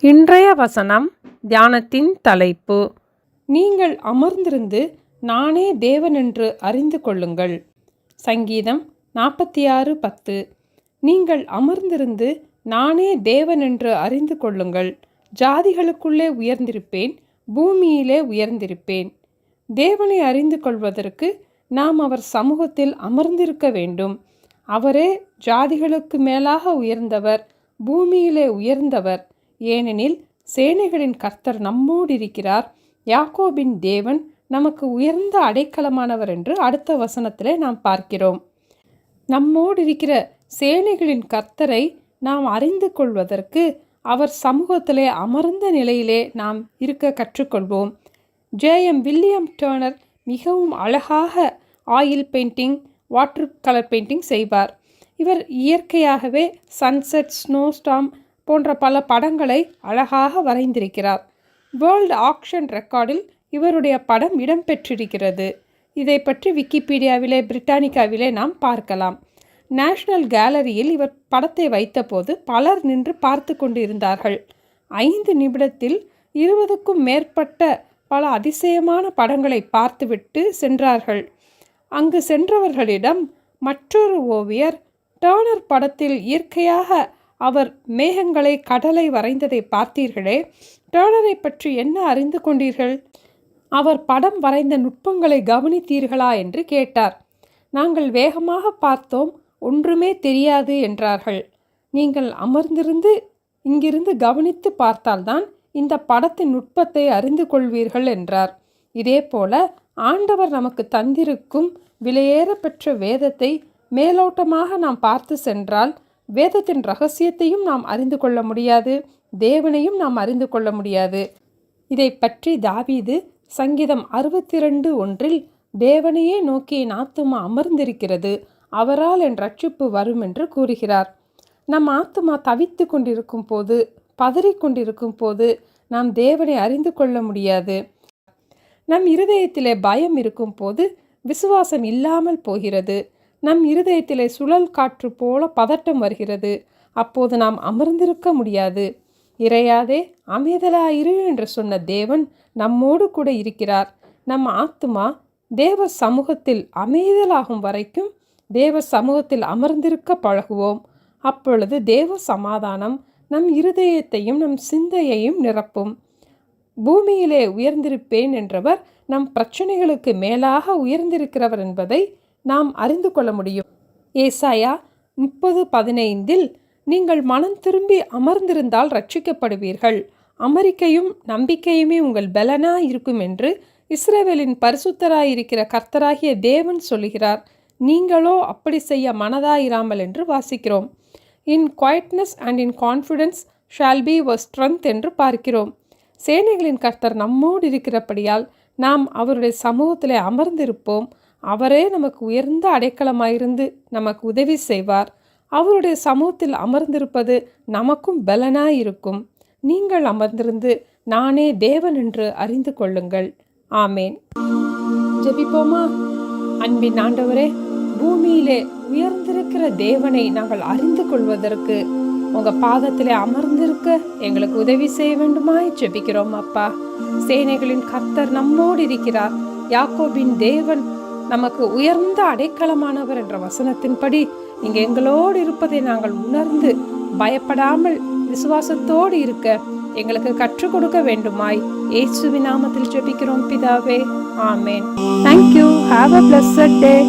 இன்றைய வசனம் தியானத்தின் தலைப்பு, நீங்கள் அமர்ந்திருந்து நானே தேவன் என்று அறிந்து கொள்ளுங்கள். சங்கீதம் 46:10. நீங்கள் அமர்ந்திருந்து நானே தேவன் என்று அறிந்து கொள்ளுங்கள். ஜாதிகளுக்குள்ளே உயர்ந்திருப்பேன், பூமியிலே உயர்ந்திருப்பேன். தேவனை அறிந்து கொள்வதற்கு நாம் அவர் சமூகத்தில் அமர்ந்திருக்க வேண்டும். அவரே ஜாதிகளுக்கு மேலாக உயர்ந்தவர், பூமியிலே உயர்ந்தவர். ஏனெனில் சேனைகளின் கர்த்தர் நம்மோடு இருக்கிறார், யாக்கோபின் தேவன் நமக்கு உயர்ந்த அடைக்கலமானவர் என்று அடுத்த வசனத்திலே நாம் பார்க்கிறோம். நம்மோடு இருக்கிற சேனைகளின் கர்த்தரை நாம் அறிந்து கொள்வதற்கு அவர் சமூகத்திலே அமர்ந்த நிலையிலே நாம் இருக்க கற்றுக்கொள்வோம். J.M. வில்லியம் டர்னர் மிகவும் அழகாக oil painting, water colour painting செய்வார். இவர் இயற்கையாகவே சன்செட், ஸ்னோஸ்டார்ம் போன்ற பல படங்களை அழகாக வரைந்திருக்கிறார். வேர்ல்டு ஆக்ஷன் ரெக்கார்டில் இவருடைய படம் இடம்பெற்றிருக்கிறது. இதை பற்றி விக்கிபீடியாவிலே, பிரிட்டானிக்காவிலே நாம் பார்க்கலாம். நேஷனல் கேலரியில் இவர் படத்தை வைத்தபோது பலர் நின்று பார்த்து கொண்டு இருந்தார்கள். 5 நிமிடத்தில் 20க்கும் மேற்பட்ட பல அதிசயமான படங்களை பார்த்துவிட்டு சென்றார்கள். அங்கு சென்றவர்களிடம் மற்றொரு ஓவியர், டர்னர் படத்தில் இயற்கையாக அவர் மேகங்களை, கடலை வரைந்ததை பார்த்தீர்களே, டர்னரை பற்றி என்ன அறிந்து கொண்டீர்கள்? அவர் படம் வரைந்த நுட்பங்களை கவனித்தீர்களா என்று கேட்டார். நாங்கள் வேகமாக பார்த்தோம், ஒன்றுமே தெரியாது என்றார்கள். நீங்கள் அமர்ந்திருந்து இங்கிருந்து கவனித்து பார்த்தால்தான் இந்த படத்தின் நுட்பத்தை அறிந்து கொள்வீர்கள் என்றார். இதேபோல ஆண்டவர் நமக்கு தந்திருக்கும் விலையேற பெற்ற வேதத்தை மேலோட்டமாக நாம் பார்த்து சென்றால் வேதத்தின் ரகசியத்தையும் நாம் அறிந்து கொள்ள முடியாது, தேவனையும் நாம் அறிந்து கொள்ள முடியாது. இதை பற்றி தாவீது சங்கீதம் 62:1 தேவனையே நோக்கி என் ஆத்துமா அமர்ந்திருக்கிறது, அவரால் என் ரட்சிப்பு வரும் என்று கூறுகிறார். நம் ஆத்துமா தவித்து கொண்டிருக்கும் போது, பதறிக்கொண்டிருக்கும் போது நாம் தேவனை அறிந்து கொள்ள முடியாது. நம் இருதயத்திலே பயம் இருக்கும் போது விசுவாசம் இல்லாமல் போகிறது. நம் இருதயத்திலே சுழல் காற்று போல பதட்டம் வருகிறது. அப்போது நாம் அமர்ந்திருக்க முடியாது. இறையாதே, அமைதலாயிரு என்று சொன்ன தேவன் நம்மோடு கூட இருக்கிறார். நம் ஆத்துமா தேவ சமூகத்தில் அமைதலாகும் வரைக்கும் தேவ சமூகத்தில் அமர்ந்திருக்க பழகுவோம். அப்பொழுது தேவ சமாதானம் நம் இருதயத்தையும் நம் சிந்தையையும் நிரப்பும். பூமியிலே உயர்ந்திருப்பேன் என்றவர் நம் பிரச்சனைகளுக்கு மேலாக உயர்ந்திருக்கிறவர் என்பதை நாம் அறிந்து கொள்ள முடியும். ஏசாயா 30:15 நீங்கள் மனம் திரும்பி அமர்ந்திருந்தால் ரட்சிக்கப்படுவீர்கள், அமெரிக்கையும் நம்பிக்கையுமே உங்கள் பலனா இருக்கும் என்று இஸ்ரவேலின் பரிசுத்தராயிருக்கிற கர்த்தராகிய தேவன் சொல்லுகிறார். நீங்களோ அப்படி செய்ய மனதாயிராமல் என்று வாசிக்கிறோம். In quietness and in confidence shall be your strength என்று பார்க்கிறோம். சேனைகளின் கர்த்தர் நம்மோடு இருக்கிறபடியால் நாம் அவருடைய சமூகத்திலே அமர்ந்திருப்போம். அவரே நமக்கு உயர்ந்த அடைக்கலமாயிருந்து நமக்கு உதவி செய்வார். அவருடைய சமூகத்தில் அமர்ந்திருப்பது நமக்கும் பலனாயிருக்கும். நீங்கள் அமர்ந்திருந்து நானே தேவன் என்று அறிந்து கொள்ளுங்கள். ஆமேன். ஜெபிப்போமா? அன்பின் ஆண்டவரே, பூமியிலே உயர்ந்திருக்கிற தேவனை நாங்கள் அறிந்து கொள்வதற்கு உங்கள் பாதத்திலே அமர்ந்திருக்க எங்களுக்கு உதவி செய்ய வேண்டுமாய் ஜெபிக்கிறோம் அப்பா. சேனைகளின் கர்த்தர் நம்மோடு இருக்கிறார், யாக்கோபின் தேவன் நமக்கு உயர்ந்த அடைக்கலமானவர் என்ற வசனத்தின்படி நீங்கள் எங்களோடு இருப்பதை நாங்கள் உணர்ந்து பயப்படாமல் விசுவாசத்தோடு இருக்க எங்களுக்கு கற்றுக் கொடுக்க வேண்டுமாய் இயேசுவின் நாமத்தில் ஜெபிக்கிறோம் பிதாவே. ஆமேன். Thank you. Have a blessed day.